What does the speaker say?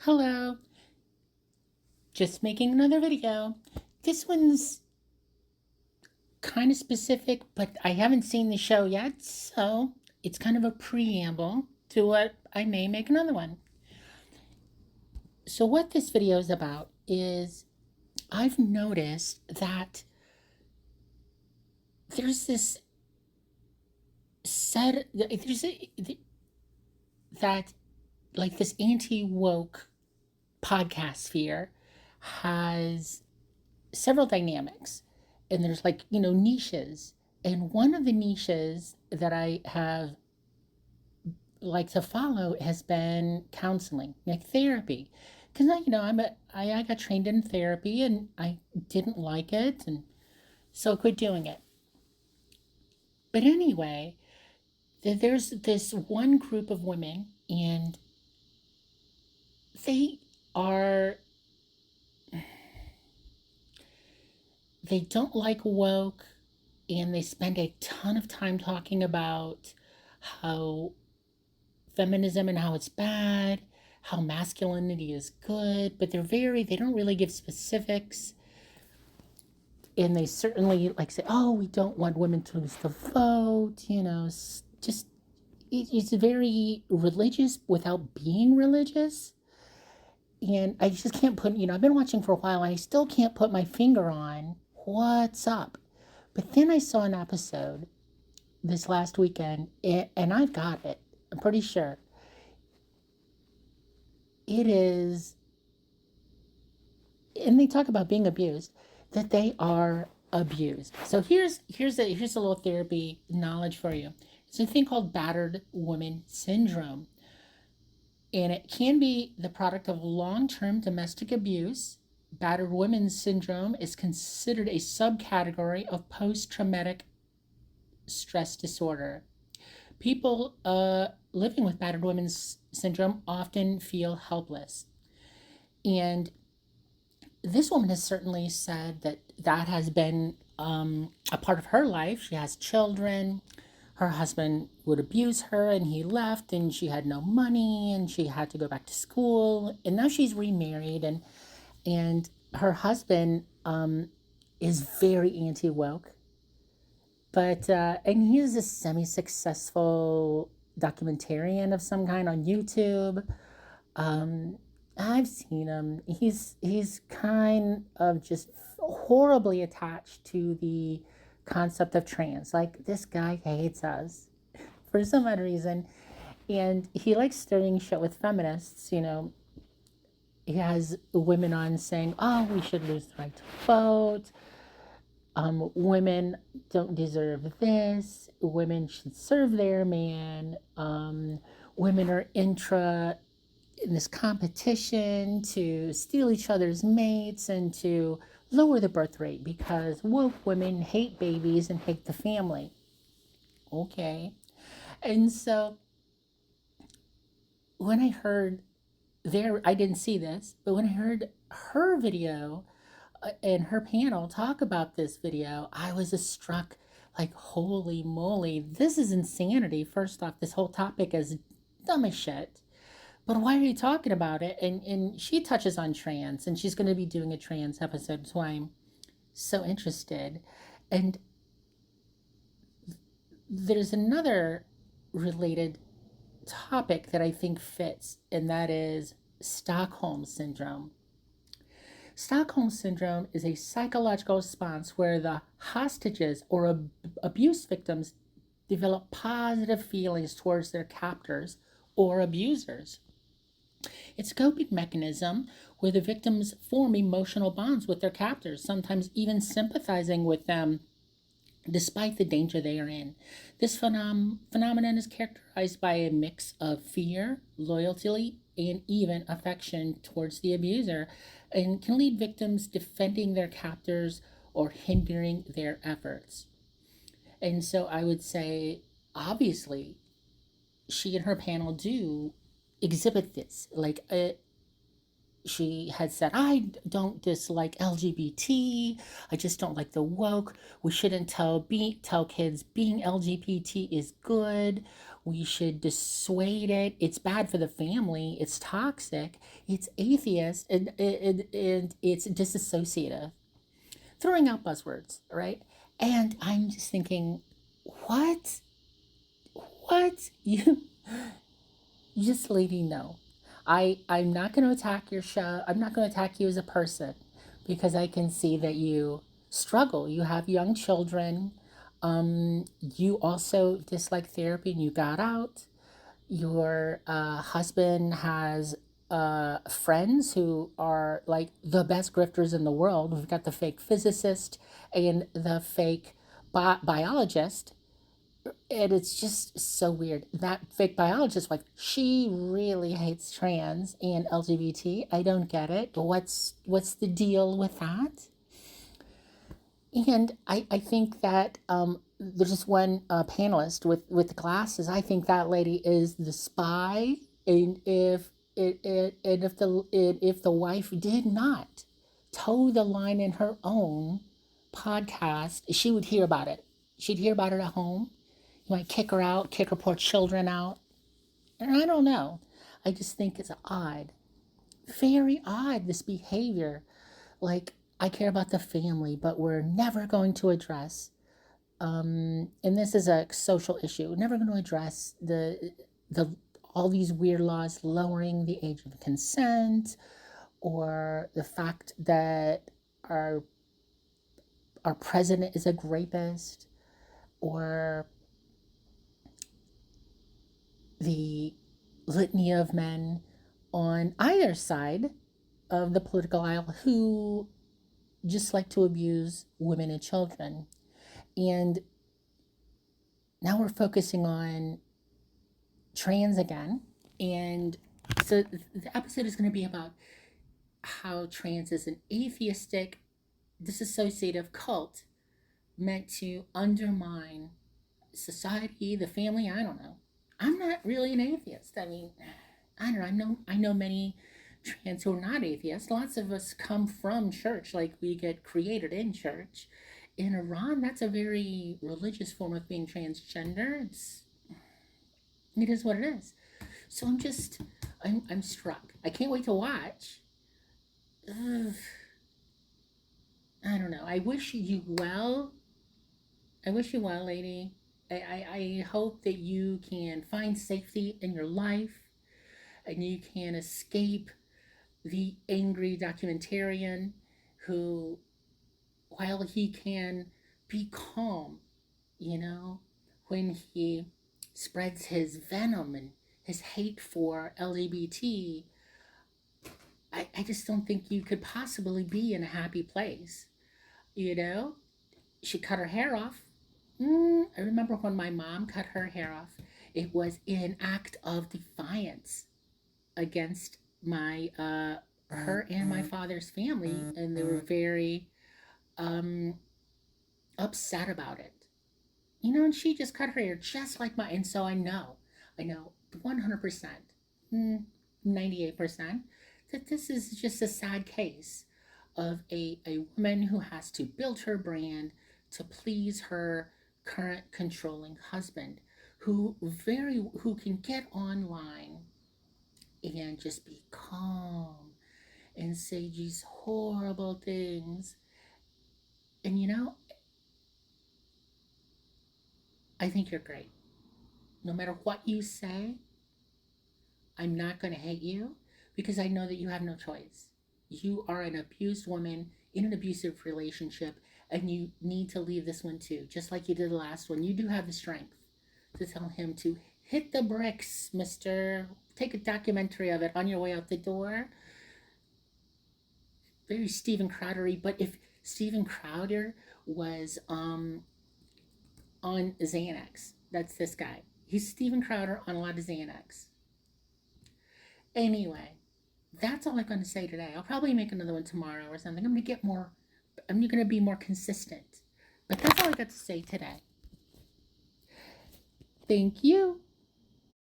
Hello, just making another video. This one's kind of specific, but I haven't seen the show yet, so it's kind of a preamble to what I may make another one. So, what this video is about is I've noticed that there's this set, there's a, that like this anti woke podcast sphere has several dynamics, and there's niches, and one of the niches that I have like to follow has been counseling, like therapy, because I got trained in therapy and I didn't like it, and so I quit doing it. But anyway, there's this one group of women, and they are they don't like woke, and they spend a ton of time talking about how feminism and how it's bad, how masculinity is good, but they don't really give specifics. And they certainly like say, oh, we don't want women to lose the vote, just it's very religious without being religious. And I just can't put, I've been watching for a while and I still can't put my finger on what's up. But then I saw an episode this last weekend, and I've got it. I'm pretty sure. It is, and they talk about being abused, that they are abused. So here's a little therapy knowledge for you. It's a thing called battered woman syndrome. And it can be the product of long-term domestic abuse. Battered women syndrome is considered a subcategory of post-traumatic stress disorder. People living with battered women's syndrome often feel helpless. And this woman has certainly said that has been a part of her life. She has children. Her husband would abuse her, and he left, and she had no money, and she had to go back to school. And now she's remarried, and her husband is very anti woke, but and he is a semi-successful documentarian of some kind on YouTube. Um, I've seen him. He's kind of just horribly attached to the concept of trans. Like, this guy hates us for some odd reason, and he likes stirring shit with feminists. He has women on saying, "Oh, we should lose the right to vote. Women don't deserve this. Women should serve their man. Women are in this competition to steal each other's mates and to lower the birth rate because woke women hate babies and hate the family." Okay. And so when I heard I didn't see this, but when I heard her video and her panel talk about this video, I was just struck like, holy moly, this is insanity. First off, this whole topic is dumb as shit. But why are you talking about it? And she touches on trans, and she's going to be doing a trans episode, so I'm so interested. And there's another related topic that I think fits, and that is Stockholm Syndrome. Stockholm Syndrome is a psychological response where the hostages or abuse victims develop positive feelings towards their captors or abusers. It's a coping mechanism where the victims form emotional bonds with their captors, sometimes even sympathizing with them despite the danger they are in. This phenomenon is characterized by a mix of fear, loyalty, and even affection towards the abuser, and can lead victims defending their captors or hindering their efforts. And so I would say, obviously, she and her panel do exhibit this. she had said, I don't dislike LGBT. I just don't like the woke. We shouldn't tell kids being LGBT is good. We should dissuade it. It's bad for the family. It's toxic. It's atheist, and it's disassociative. Throwing out buzzwords, right? And I'm just thinking, what? What? You just lady, no. I'm not going to attack your show. I'm not going to attack you as a person because I can see that you struggle. You have young children. You also dislike therapy and you got out. Your husband has friends who are like the best grifters in the world. We've got the fake physicist and the fake biologist, and it's just so weird. That fake biologist, like, she really hates trans and LGBT. I don't get it. What's the deal with that? And I think that there's just one panelist with the glasses. I think that lady is the spy. And if the wife did not toe the line in her own podcast, she would hear about it. She'd hear about it at home. You might kick her out, kick her poor children out. And I don't know. I just think it's odd. Very odd, this behavior. Like, I care about the family, but we're never going to address, and this is a social issue, we're never going to address the all these weird laws lowering the age of consent, or the fact that our president is a rapist, or the litany of men on either side of the political aisle who just like to abuse women and children. And now we're focusing on trans again. And so the episode is going to be about how trans is an atheistic, disassociative cult meant to undermine society, the family. I don't know. I'm not really an atheist. I mean, I don't know. I know many trans who are not atheists. Lots of us come from church, like we get created in church. In Iran, that's a very religious form of being transgender. It is what it is. So I'm struck. I can't wait to watch. Ugh. I don't know. I wish you well. I wish you well, lady. I hope that you can find safety in your life and you can escape the angry documentarian who, while he can be calm, when he spreads his venom and his hate for LGBT, I just don't think you could possibly be in a happy place. She cut her hair off. I remember when my mom cut her hair off, it was in an act of defiance against my her and my father's family, and they were very upset about it. And she just cut her hair just like mine. And so I know 100%, 98%, that this is just a sad case of a woman who has to build her brand to please her current controlling husband, who can get online and just be calm and say these horrible things. And I think you're great. No matter what you say, I'm not going to hate you because I know that you have no choice. You are an abused woman in an abusive relationship, and you need to leave this one too, just like you did the last one. You do have the strength to tell him to hit the bricks, mister. Take a documentary of it on your way out the door. Very Steven Crowdery, but if Steven Crowder was on Xanax, that's this guy. He's Steven Crowder on a lot of Xanax. Anyway, that's all I'm going to say today. I'll probably make another one tomorrow or something. I'm going to be more consistent. But that's all I got to say today. Thank you.